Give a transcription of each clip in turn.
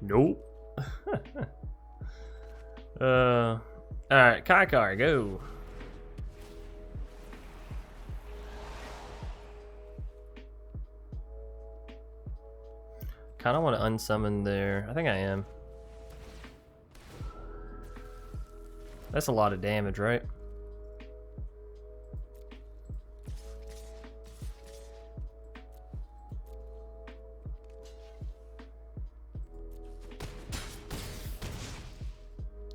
Nope. Alright, Kykar, go. Kinda want to unsummon there. I think I am. That's a lot of damage, right?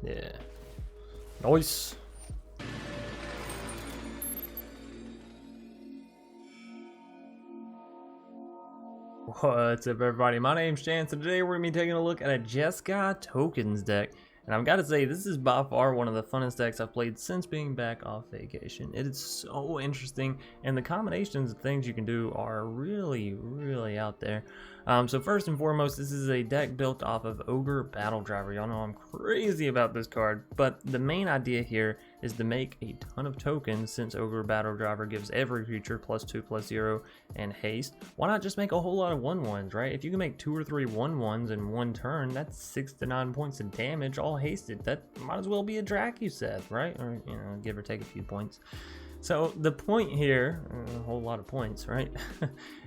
Yeah. Nice. What's up, everybody? My name's Chance, and today we're going to be taking a look at a Jeskai tokens deck. And I've got to say, this is by far one of the funnest decks I've played since being back off vacation. It is so interesting, and the combinations of things you can do are really, really out there. So first and foremost, this is a deck built off of Ogre Battledriver. Y'all know I'm crazy about this card, but the main idea here is to make a ton of tokens. Since Ogre Battledriver gives every creature +2/+0 and haste, why not just make a whole lot of 1/1s, right? If you can make 2 or 3 1/1s in one turn, that's 6 to 9 points of damage, all hasted. That might as well be a Drakuseth, right? Or, you know, give or take a few points. So the point here, a whole lot of points, right,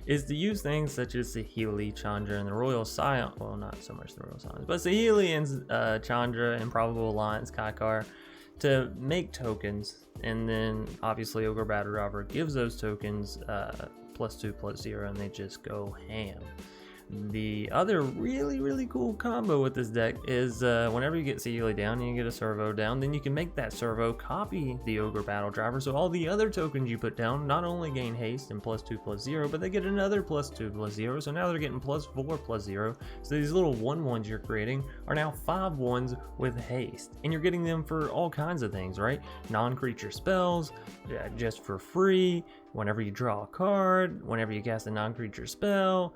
is to use things such as Saheeli, Chandra, and the Royal Scion. Well, not so much the Royal Scions, but Saheeli and Chandra, Improbable Alliance, Kykar, to make tokens. And then obviously Ogre Battledriver gives those tokens +2/+0, and they just go ham. The other really cool combo with this deck is whenever you get Saheeli down and you get a servo down, then you can make that servo copy the Ogre Battledriver, so all the other tokens you put down not only gain haste and +2/+0, but they get another +2/+0, so now they're getting +4/+0. So these little 1/1s you're creating are now 5/1s with haste, and you're getting them for all kinds of things, right? Non-creature spells, just for free, whenever you draw a card, whenever you cast a non-creature spell.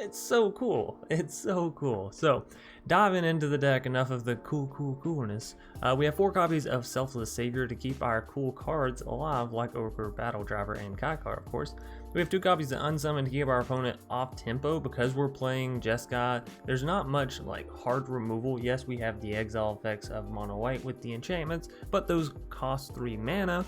It's so cool. It's so cool. So, diving into the deck, enough of the coolness. We have 4 copies of Selfless Savior to keep our cool cards alive, like Ogre Battledriver and Kykar, of course. We have 2 copies of Unsummon to keep our opponent off tempo. Because we're playing Jeskai, there's not much like hard removal. Yes, we have the exile effects of mono white with the enchantments, but those cost 3 mana.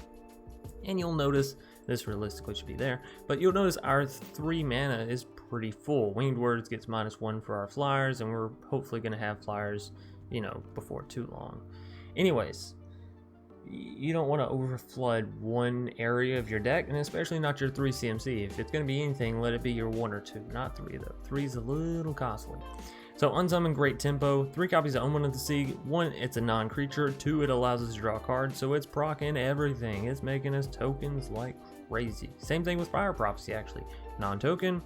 And you'll notice, this realistically should be there, but you'll notice our 3 mana is pretty full. Winged Words gets -1 for our flyers, and we're hopefully going to have flyers, you know, before too long. Anyways, you don't want to overflood one area of your deck, and especially not your 3 CMC. If it's going to be anything, let it be your 1 or 2, not 3 though. 3 is a little costly. So Unsummon, great tempo. 3 copies of Omen of the Sea. 1, it's a non-creature. 2, it allows us to draw cards, so it's proccing everything. It's making us tokens like crazy. Same thing with Fire Prophecy, actually. Non-creature,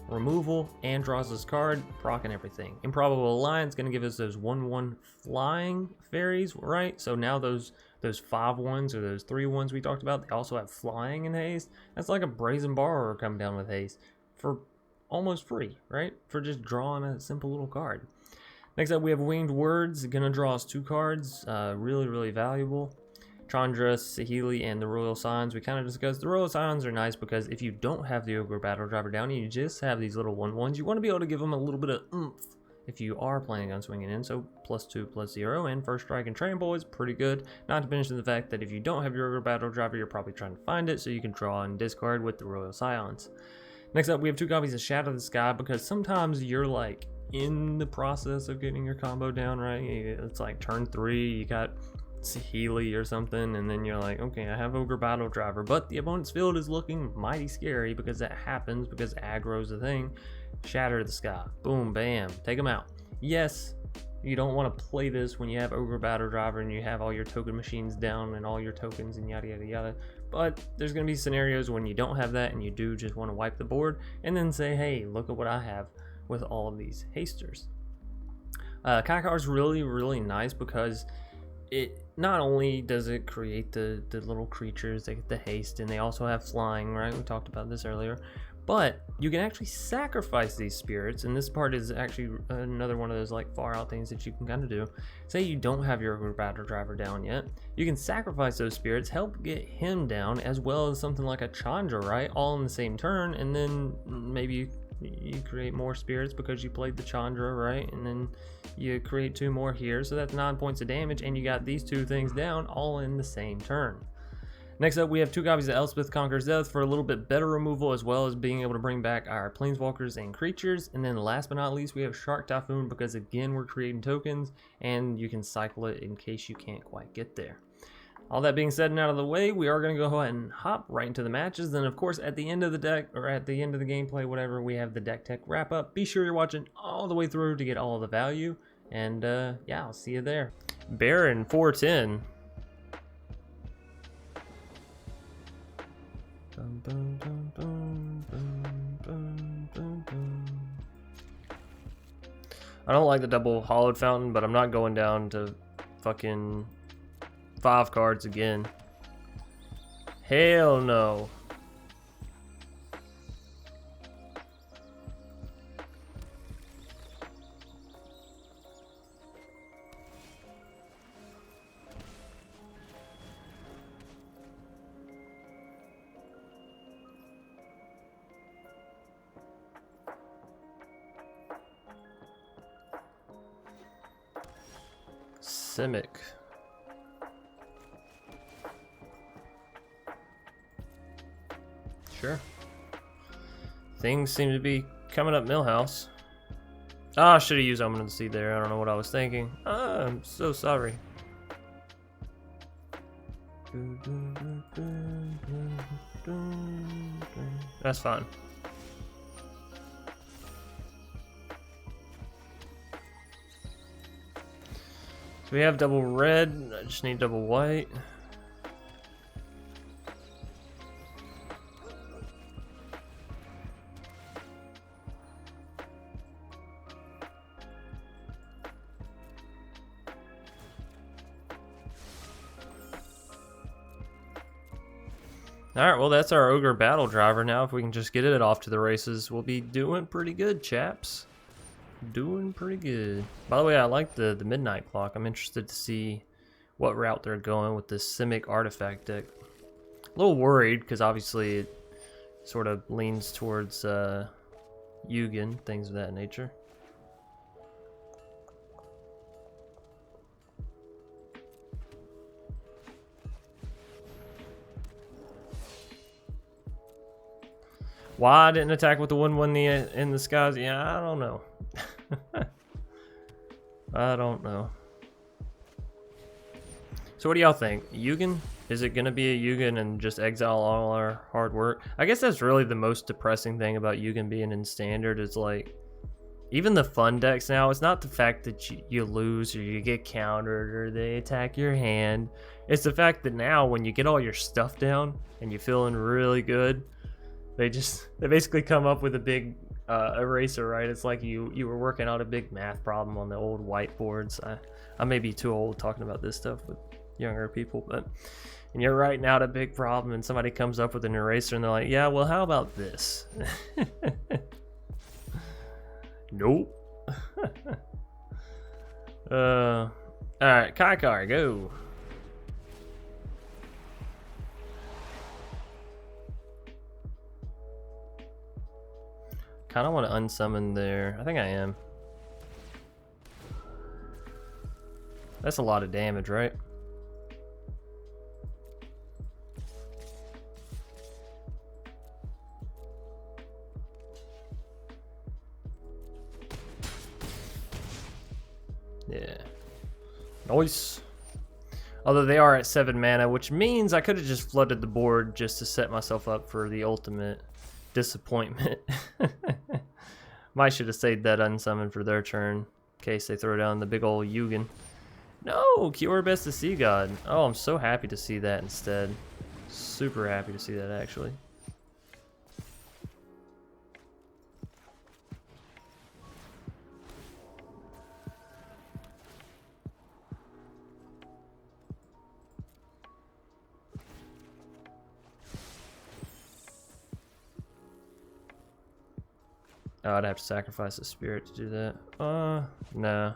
removal, and draws us card, proccing everything. Improbable Alliance gonna give us those 1/1 flying fairies, right? So now those 5/1s or those 3/1s we talked about, they also have flying and haste. That's like a Brazen Borrower coming down with haste for almost free, right? For just drawing a simple little card. Next up, we have Winged Words, gonna draw us 2 cards, really valuable. Chandra, Saheeli, and the Royal Scions we kind of discussed. The Royal Scions are nice because if you don't have the Ogre Battledriver down and you just have these little 1/1s, you want to be able to give them a little bit of oomph if you are planning on swinging in. So +2/+0 and First Strike and Trample is pretty good. Not to mention the fact that if you don't have your Ogre Battledriver, you're probably trying to find it, so you can draw and discard with the Royal Scions. Next up, we have 2 copies of Shatter the Sky, because sometimes you're like in the process of getting your combo down, right? It's like turn 3, you got Saheeli or something, and then you're like, okay, I have Ogre Battledriver, but the opponent's field is looking mighty scary, because that happens because aggro's a thing. Shatter the Sky, boom, bam, take them out. Yes, you don't want to play this when you have Ogre Battledriver and you have all your token machines down and all your tokens and yada yada yada, but there's going to be scenarios when you don't have that and you do just want to wipe the board and then say, hey, look at what I have with all of these hasters. Kykar is really nice because it not only does it create the little creatures, they get the haste, and they also have flying, right? We talked about this earlier. But you can actually sacrifice these spirits, and this part is actually another one of those like far out things that you can kind of do. Say you don't have your Ogre Battledriver down yet, you can sacrifice those spirits, help get him down, as well as something like a Chandra, right? All in the same turn, and then maybe you create more spirits because you played the Chandra, right? And then you create 2 more here, so that's 9 points of damage, and you got these 2 things down all in the same turn. Next up, we have 2 copies of Elspeth Conquers Death for a little bit better removal, as well as being able to bring back our planeswalkers and creatures. And then last but not least, we have Shark Typhoon, because again, we're creating tokens, and you can cycle it in case you can't quite get there. All that being said and out of the way, we are going to go ahead and hop right into the matches. Then, of course, at the end of the deck, or at the end of the gameplay, whatever, we have the deck tech wrap up. Be sure you're watching all the way through to get all of the value. And yeah, I'll see you there. Baron 410. I don't like the double hollowed fountain, but I'm not going down to fucking 5 cards again. Hell no. Simic. Sure. Things seem to be coming up Millhouse. Ah, I should have used Omen of the Sea there. I don't know what I was thinking. I'm so sorry. That's fine. So we have double red. I just need double white. Alright, well that's our Ogre Battledriver now. If we can just get it off to the races, we'll be doing pretty good, chaps. Doing pretty good. By the way, I like the Midnight Clock. I'm interested to see what route they're going with this Simic artifact deck. A little worried, because obviously it sort of leans towards Yugen, things of that nature. Why I didn't attack with the 1/1 in the skies? Yeah, I don't know. I don't know. So what do y'all think? Yugen? Is it gonna be a Yugen and just exile all our hard work? I guess that's really the most depressing thing about Yugen being in standard is like, even the fun decks now, it's not the fact that you lose or you get countered or they attack your hand. It's the fact that now when you get all your stuff down and you're feeling really good, they basically come up with a big eraser, right? It's like you were working out a big math problem on the old whiteboards. I may be too old talking about this stuff with younger people, but and you're writing out a big problem and somebody comes up with an eraser and they're like, yeah, well, how about this? Nope. All right, Kykar, go. Kind of want to unsummon there. I think I am. That's a lot of damage, right? Yeah. Nice. Although they are at 7 mana, which means I could have just flooded the board just to set myself up for the ultimate disappointment. Might should have saved that unsummon for their turn in case they throw down the big old Yugen. No, Cure Best the Sea God. Oh, I'm so happy to see that instead. Super happy to see that actually. Oh, I'd have to sacrifice a spirit to do that. No.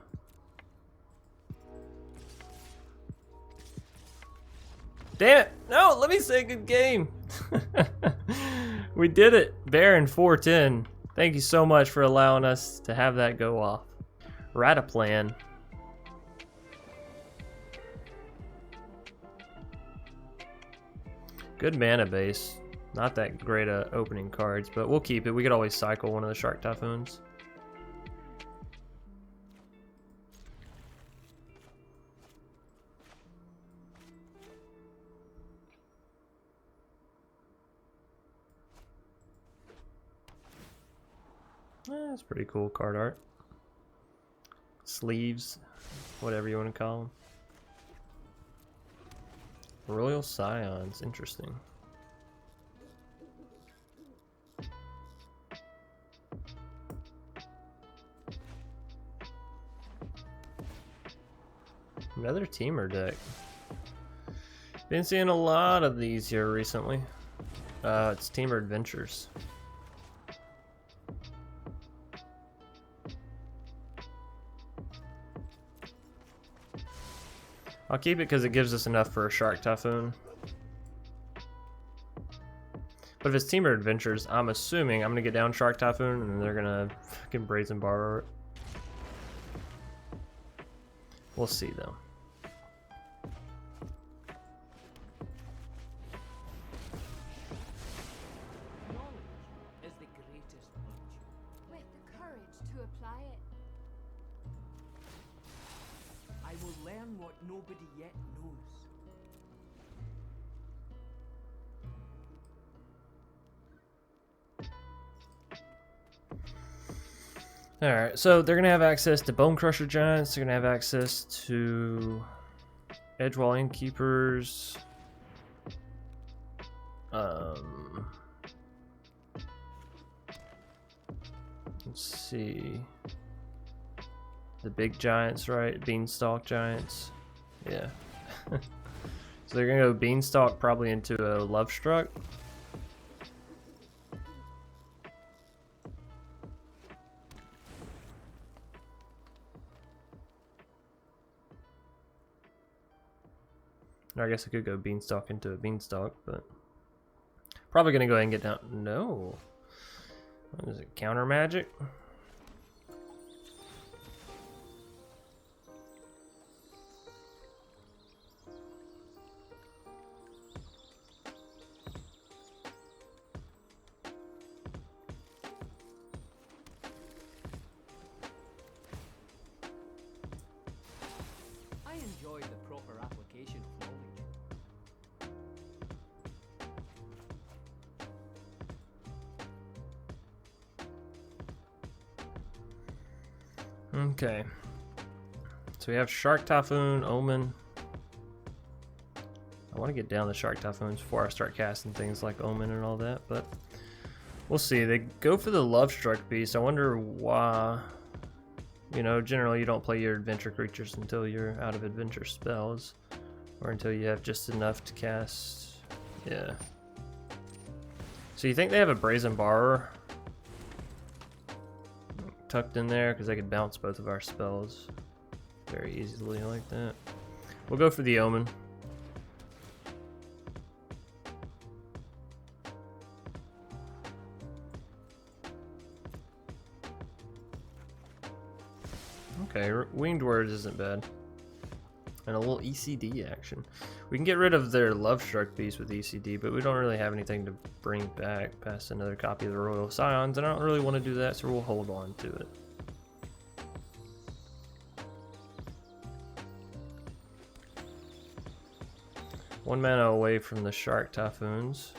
Damn it! No, let me say good game. We did it. Baron 410. Thank you so much for allowing us to have that go off. Rataplan. Good mana base. Not that great at opening cards, but we'll keep it. We could always cycle one of the Shark Typhoons. That's pretty cool card art. Sleeves, whatever you want to call them. Royal Scions, interesting. Another teamer deck. Been seeing a lot of these here recently. It's Teamer Adventures. I'll keep it because it gives us enough for a Shark Typhoon. But if it's Teamer Adventures, I'm assuming I'm going to get down Shark Typhoon and then they're going to fucking Brazen Borrower it. We'll see though. Knowledge is the greatest virtue. With the courage to apply it. I will learn what nobody yet knows. Alright, so they're going to have access to Bone Crusher Giants, they're going to have access to Edgewall Innkeepers. Let's see. The big giants, right? Beanstalk giants. Yeah. So they're going to go Beanstalk probably into a Lovestruck. I guess I could go Beanstalk into a Beanstalk, but probably gonna go ahead and get down. No, what is it? Counter Magic. I enjoy the proper application of knowledge. Okay. So we have Shark Typhoon, Omen. I want to get down the Shark Typhoons before I start casting things like Omen and all that, but we'll see. They go for the Lovestruck Beast. I wonder why. You know, generally you don't play your adventure creatures until you're out of adventure spells, or until you have just enough to cast. Yeah. So you think they have a Brazen Borrower tucked in there, because they could bounce both of our spells very easily like that. We'll go for the Omen. Okay, Winged Words isn't bad. And a little ECD action. We can get rid of their Lovestruck Beast with ECD, but we don't really have anything to bring back past another copy of the Royal Scions, and I don't really want to do that, so we'll hold on to it. One mana away from the Shark Typhoons.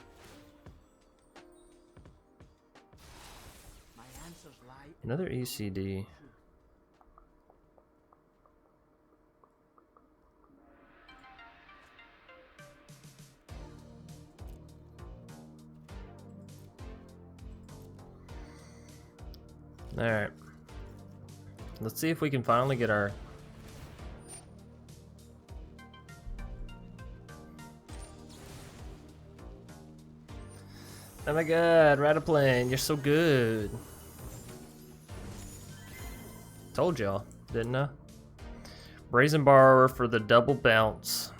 My answers lie in Another ECD. Alright. Let's see if we can finally get our... Oh my god, Rataplan, you're so good. Told y'all, didn't I? Brazen Borrower for the double bounce.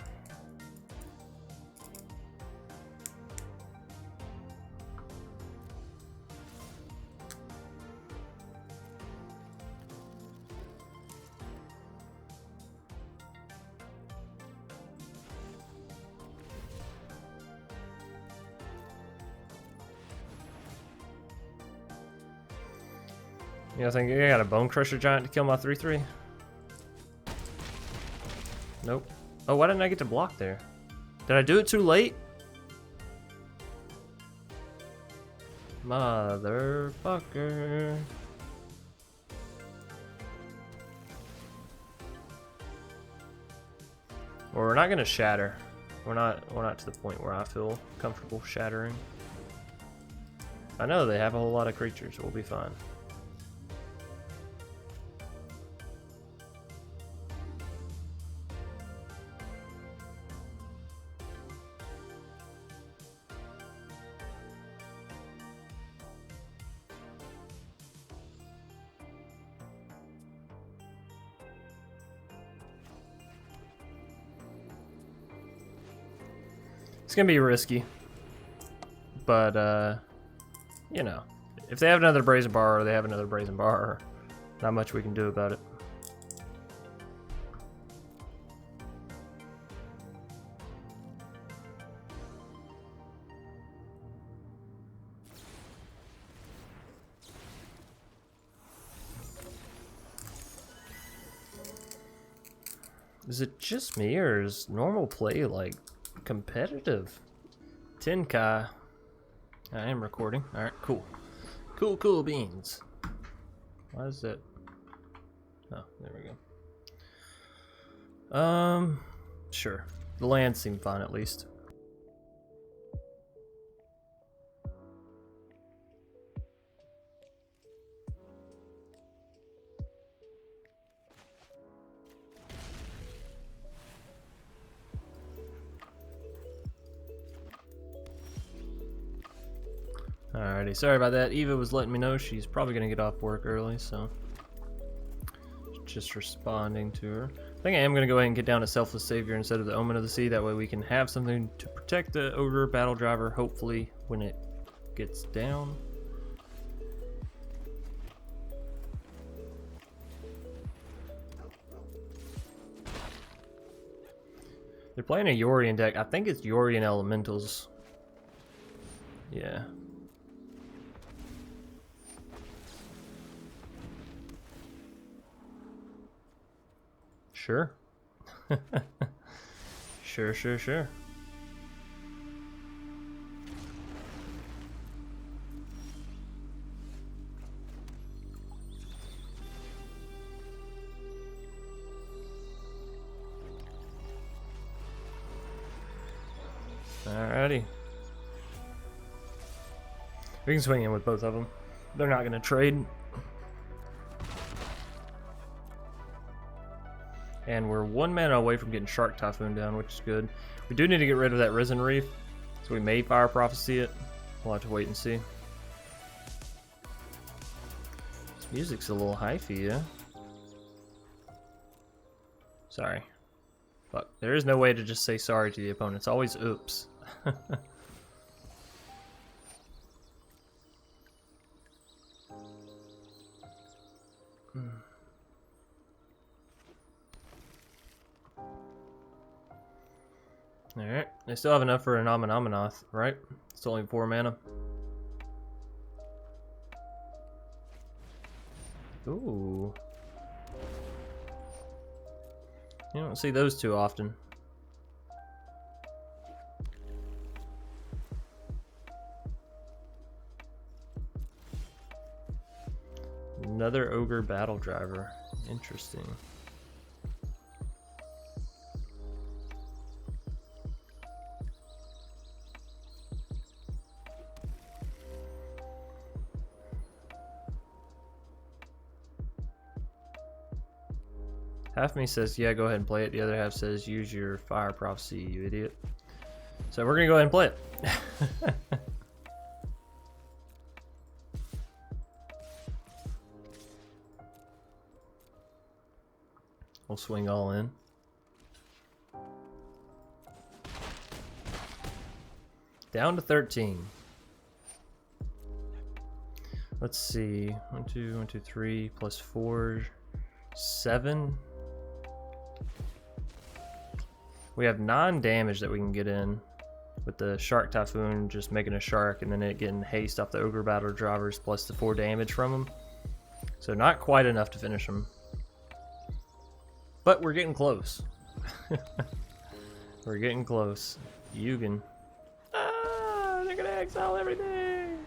You think I got a Bone Crusher Giant to kill my 3/3? Nope. Oh, why didn't I get to block there? Did I do it too late? Motherfucker. Well, we're not gonna shatter. We're not to the point where I feel comfortable shattering. I know they have a whole lot of creatures, we'll be fine. It's gonna be risky, but you know, if they have another Brazen Bar or they have another Brazen Bar, not much we can do about it. Is it just me, or is normal play like competitive? 10K. I am recording. Alright, cool. Cool beans. Why is that? Oh, there we go. Sure. The land seemed fine at least. Alrighty, sorry about that. Eva was letting me know she's probably gonna get off work early, so just responding to her. I think I am gonna go ahead and get down to Selfless Savior instead of the Omen of the Sea. That way we can have something to protect the Ogre Battledriver, hopefully, when it gets down. They're playing a Yorion deck. I think it's Yorion Elementals. Yeah. Sure. Sure. Alrighty. We can swing in with both of them. They're not gonna trade. And we're 1 mana away from getting Shark Typhoon down, which is good. We do need to get rid of that Risen Reef, so we may Fire Prophecy it. We'll have to wait and see. This music's a little hyphy, yeah? Sorry. Fuck. There is no way to just say sorry to the opponent. It's always oops. Alright, they still have enough for an Amanoth, right? It's only 4 mana. Ooh. You don't see those too often. Another Ogre Battledriver. Interesting. Half of me says, yeah, go ahead and play it. The other half says, use your Fire Prophecy, you idiot. So we're going to go ahead and play it. We'll swing all in. Down to 13. Let's see. 1, 2, 3, plus 4, 7. We have 9 damage that we can get in with the Shark Typhoon just making a shark and then it getting haste off the Ogre Battledrivers plus the 4 damage from them. So not quite enough to finish him. But we're getting close. We're getting close. Yugen. Ah, they're gonna exile everything.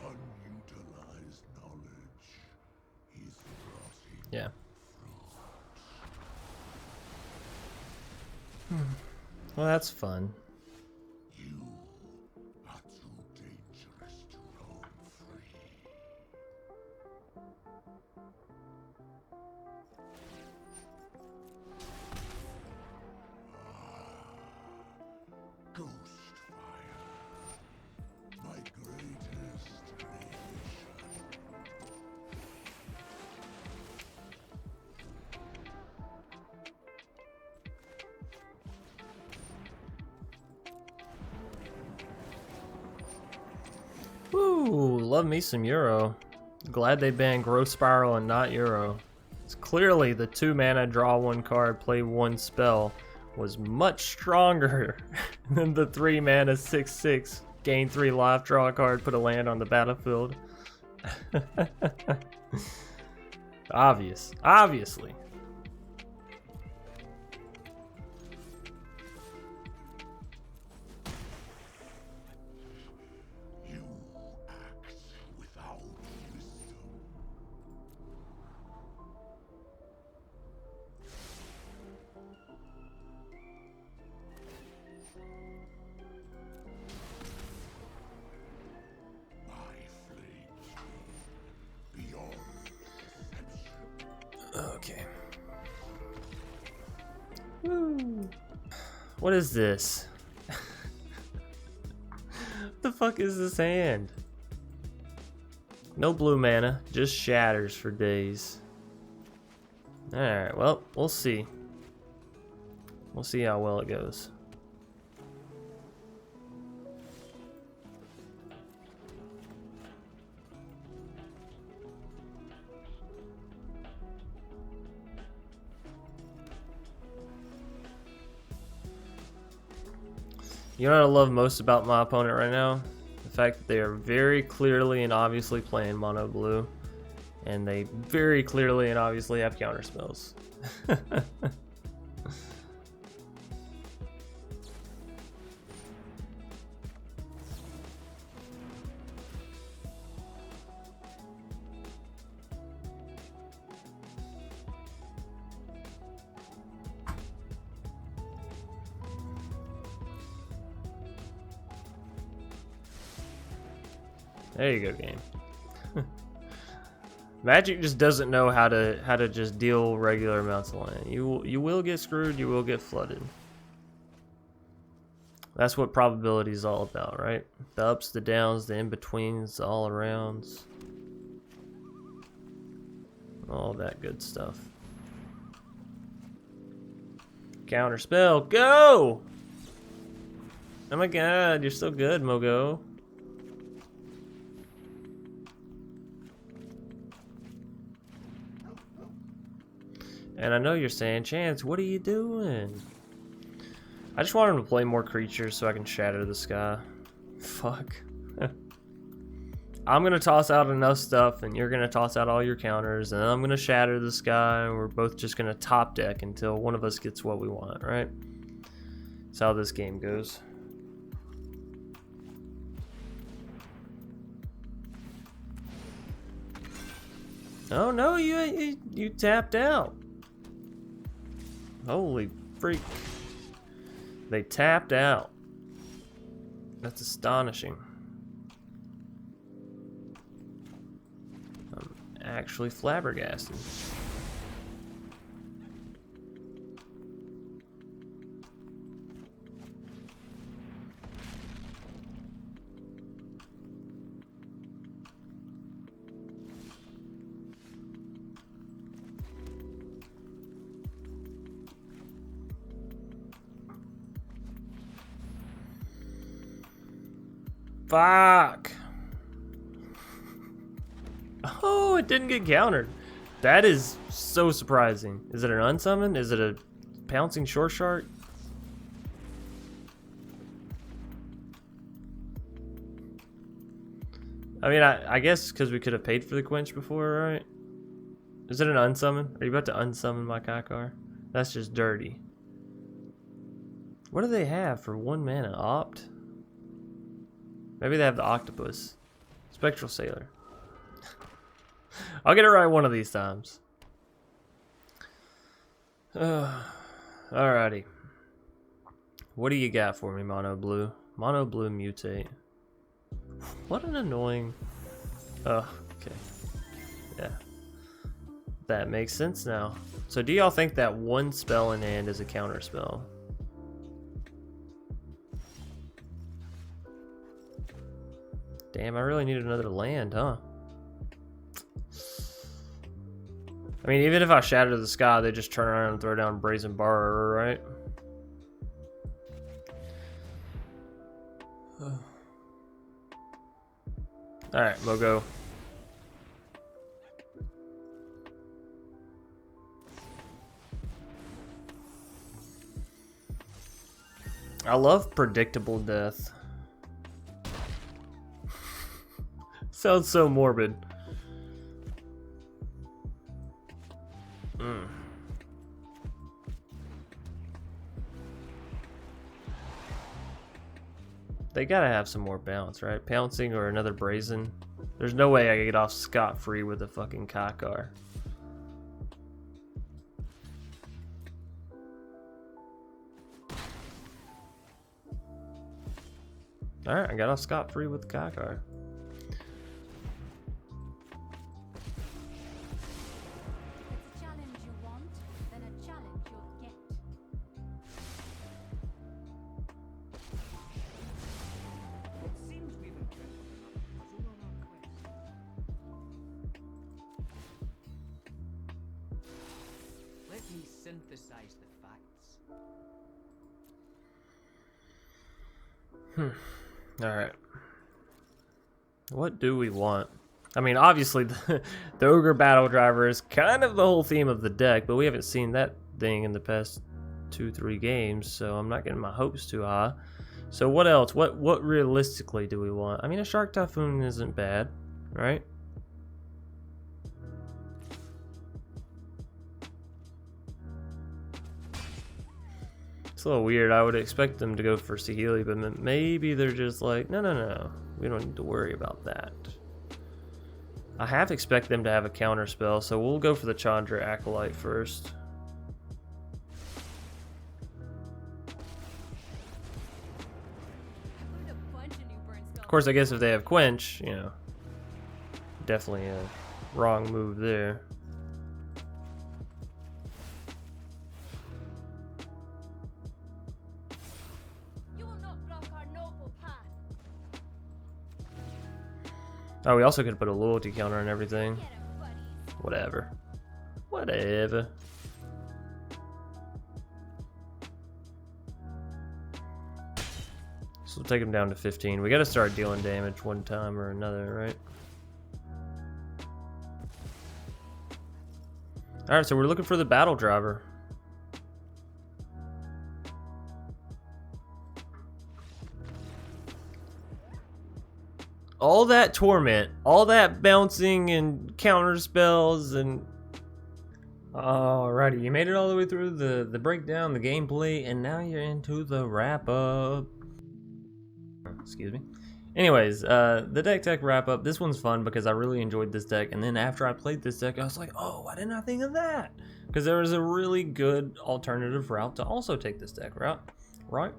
Unutilized knowledge is rotting. Yeah. Well, that's fun. You are too dangerous to roam free. Ghostfire, my greatest creation. Woo, love me some Euro. Glad they banned Growth Spiral and not Euro. It's clearly the 2 mana draw 1 card, play 1 spell was much stronger than the 3 mana 6/6 gain 3 life, draw a card, put a land on the battlefield. Obviously. You act without wisdom. My flames burn beyond perception. Okay. Woo. What is this? What the fuck is this hand? No blue mana, just shatters for days. Alright, well, we'll see. We'll see how well it goes. You know what I love most about my opponent right now? The fact that they are very clearly and obviously playing mono blue. And they very clearly and obviously have counter spells. There you go, game. Magic just doesn't know how to just deal regular amounts of land. You will get screwed, you will get flooded. That's what probability is all about, right? The ups, the downs, the in-betweens, the all-arounds. All that good stuff. Counter spell, go! Oh my god, you're so good, Mogo. And I know you're saying, Chance, what are you doing? I just want him to play more creatures so I can shatter the sky. Fuck. I'm gonna toss out enough stuff and you're gonna toss out all your counters and I'm gonna shatter the sky and we're both just gonna top deck until one of us gets what we want, right? That's how this game goes. Oh no, you tapped out. Holy freak. They tapped out. That's astonishing. I'm actually flabbergasted. Fuck. Oh, it didn't get countered. That is so surprising. Is it an unsummon? Is it a pouncing short shark? I mean, I guess because we could have paid for the quench before, right? Is it an unsummon? Are you about to unsummon my Kykar? That's just dirty. What do they have for 1 mana? Opt? Maybe they have the octopus. Spectral Sailor. I'll get it right one of these times. Alrighty. What do you got for me, Mono Blue? Mono Blue Mutate. What an annoying... Oh, okay. Yeah. That makes sense now. So do y'all think that one spell in hand is a counter spell? Damn, I really need another land, huh? I mean, even if I Shatter the Sky, they just turn around and throw down Brazen Bar, right? Alright, we'll go. I love predictable death. Sounds so morbid. They gotta have some more bounce, right? Pouncing or another Brazen. There's no way I can get off scot-free with a fucking Kykar. Alright, I got off scot-free with the Kykar. Synthesize the facts. Alright. What do we want? I mean, obviously, the Ogre Battledriver is kind of the whole theme of the deck, but we haven't seen that thing in the past 2-3 games, so I'm not getting my hopes too high. So what else? What realistically do we want? I mean, a Shark Typhoon isn't bad, right? It's a little weird. I would expect them to go for Saheeli, but maybe they're just like, no. We don't need to worry about that. I half expect them to have a counter spell, so we'll go for the Chandra Acolyte first. Of course, I guess if they have Quench, you know, definitely a wrong move there. Oh, we also could put a loyalty counter on everything. Whatever. Whatever. So we'll take him down to 15. We gotta start dealing damage one time or another, right? Alright, so we're looking for the Battledriver. All that torment, all that bouncing and counter spells and... Alrighty, you made it all the way through the breakdown, the gameplay, and now you're into the wrap-up. Excuse me. Anyways, the deck tech wrap-up, this one's fun because I really enjoyed this deck, and then after I played this deck, I was like, oh, why didn't I think of that? Because there was a really good alternative route to also take this deck route, right?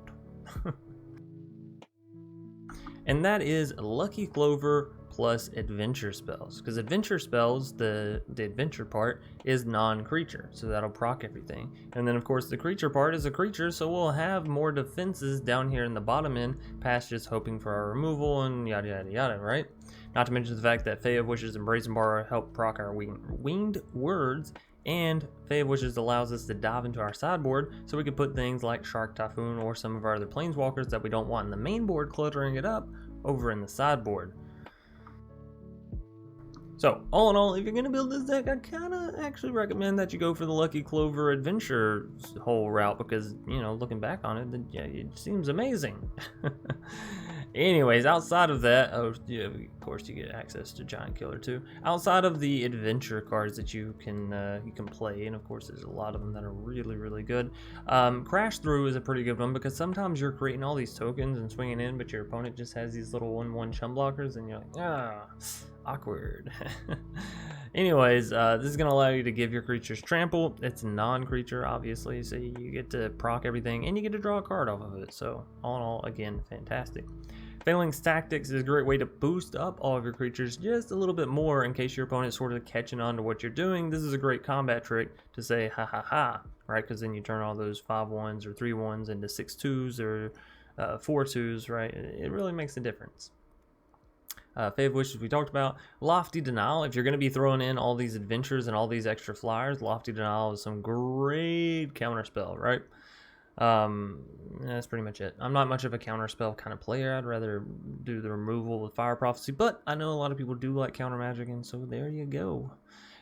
And that is Lucky Clover plus adventure spells. Because adventure spells, the adventure part is non-creature, so that'll proc everything. And then of course the creature part is a creature, so we'll have more defenses down here in the bottom end, past just hoping for our removal and yada yada yada, right? Not to mention the fact that Fae of Wishes and Brazen Bar help proc our winged words, and Fae of Wishes allows us to dive into our sideboard, so we can put things like Shark Typhoon or some of our other planeswalkers that we don't want in the main board cluttering it up over in the sideboard. So, all in all, if you're going to build this deck, I kind of actually recommend that you go for the Lucky Clover adventure whole route, because, you know, looking back on it, yeah, it seems amazing. Anyways, outside of that, course, you get access to Giant Killer too. Outside of the adventure cards that you can play, and of course, there's a lot of them that are really, really good. Crash Through is a pretty good one because sometimes you're creating all these tokens and swinging in, but your opponent just has these little 1/1 chum blockers, and you're like, ah, awkward. Anyways, this is going to allow you to give your creatures trample. It's a non-creature, obviously, so you get to proc everything, and you get to draw a card off of it. So, all in all, again, fantastic. Phalanx Tactics is a great way to boost up all of your creatures just a little bit more in case your opponent's sort of catching on to what you're doing. This is a great combat trick to say, ha ha ha, right? Because then you turn all those 5/1s or 3/1s into 6/2s or 4/2s, right? It really makes a difference. Fave Wishes we talked about. Lofty Denial, if you're going to be throwing in all these adventures and all these extra flyers, Lofty Denial is some great counterspell, right? That's pretty much it. I'm not much of a counterspell kind of player. I'd rather do the removal with Fire Prophecy, but I know a lot of people do like counter magic, and so there you go.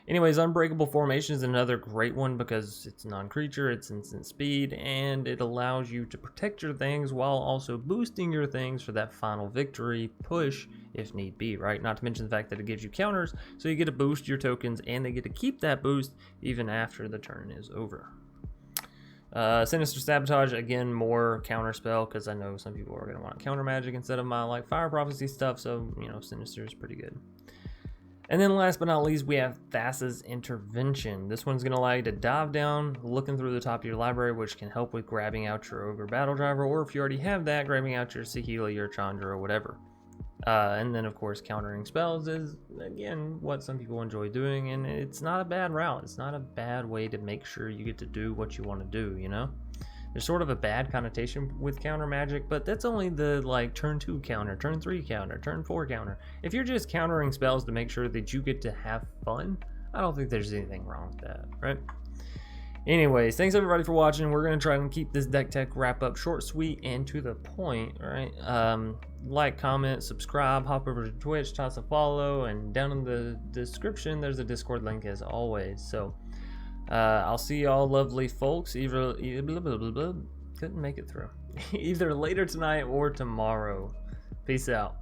Anyways, Unbreakable Formation is another great one because it's non-creature, it's instant speed, and it allows you to protect your things while also boosting your things for that final victory push if need be, right? Not to mention the fact that it gives you counters, so you get to boost your tokens and they get to keep that boost even after the turn is over. Sinister Sabotage, again, more counterspell because I know some people are going to want counter magic instead of my like Fire Prophecy stuff, so you know, Sinister is pretty good. And then last but not least, we have Thassa's Intervention. This one's going to allow you to dive down, looking through the top of your library, which can help with grabbing out your Ogre Battledriver, or if you already have that, grabbing out your Saheeli, your Chandra, or whatever. And then, of course, countering spells is, again, what some people enjoy doing, and it's not a bad route. It's not a bad way to make sure you get to do what you want to do, you know? There's sort of a bad connotation with counter magic, but that's only the like turn 2 counter, turn 3 counter, turn 4 counter. If you're just countering spells to make sure that you get to have fun, I don't think there's anything wrong with that, right? Anyways, thanks everybody for watching. We're going to try and keep this deck tech wrap up short, sweet, and to the point, right? Like, comment, subscribe, hop over to Twitch, toss a follow, and down in the description, there's a Discord link as always. So, I'll see y'all lovely folks either couldn't make it through either later tonight or tomorrow. Peace out.